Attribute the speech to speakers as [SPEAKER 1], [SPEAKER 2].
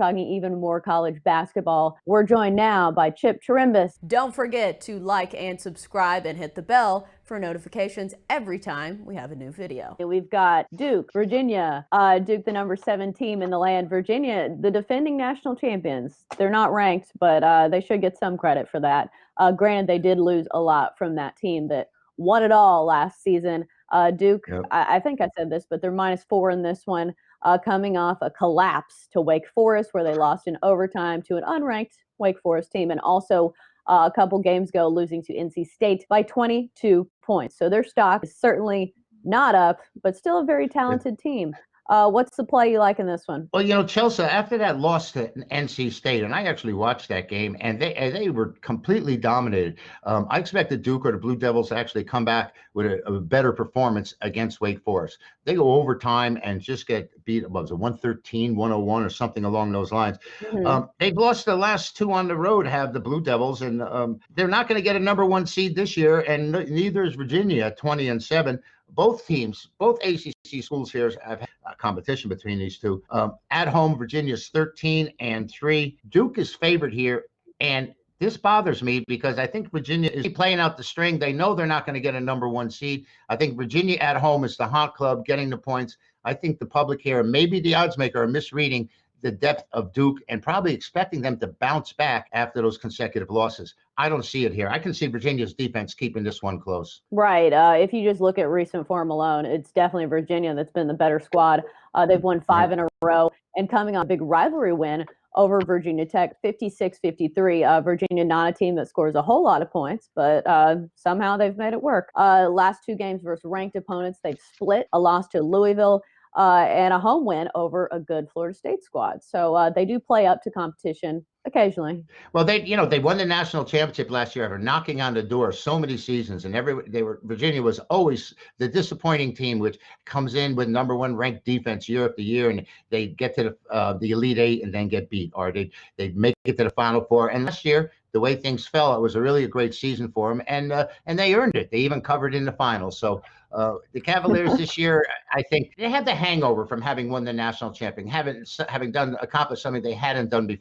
[SPEAKER 1] talking even more college basketball. We're joined now by Chip Chirimbes.
[SPEAKER 2] Don't forget to like and subscribe and hit the bell for notifications every time we have a new video.
[SPEAKER 1] We've got Duke, Virginia, Duke, the number 7 team in the land. Virginia, the defending national champions. They're not ranked, but they should get some credit for that. Granted, they did lose a lot from that team that won it all last season. Duke, yep. I think I said this, but they're -4 in this one, coming off a collapse to Wake Forest, where they lost in overtime to an unranked Wake Forest team, and also a couple games ago losing to NC State by 22 points. So their stock is certainly not up, but still a very talented team. What's the play you like in this one?
[SPEAKER 3] Well, Chelsea, after that loss to NC State, and I actually watched that game, and they were completely dominated. I expected Duke or the Blue Devils to actually come back with a better performance against Wake Forest. They go overtime and just get beat, what was it, 113, 101 or something along those lines. Mm-hmm. They've lost the last 2 on the road, have the Blue Devils, and they're not going to get a number 1 seed this year, and neither is Virginia at 20-7. Both teams, both ACC schools here have had a competition between these two. At home, Virginia's 13-3. Duke is favored here, and this bothers me because I think Virginia is playing out the string. They know they're not going to get a number 1 seed. I think Virginia at home is the hot club, getting the points. I think the public here, maybe the odds maker, are misreading the depth of Duke and probably expecting them to bounce back after those consecutive losses. I don't see it here. I can see Virginia's defense keeping this one close.
[SPEAKER 1] Right. If you just look at recent form alone, it's definitely Virginia that's been the better squad. They've won 5 in a row, and coming on a big rivalry win over Virginia Tech, 56-53. Virginia, not a team that scores a whole lot of points, but somehow they've made it work. Last 2 games versus ranked opponents, they've split. A loss to Louisville, and a home win over a good Florida State squad. So they do play up to competition occasionally.
[SPEAKER 3] Well, they won the national championship last year after knocking on the door so many seasons, and Virginia was always the disappointing team, which comes in with number 1 ranked defense year after year, and they get to the Elite 8 and then get beat, or they make it to the Final Four. And last year, the way things fell, it was a great season for them, and they earned it. They even covered in the finals. So the Cavaliers this year, I think they had the hangover from having won the national champion, having accomplished something they hadn't done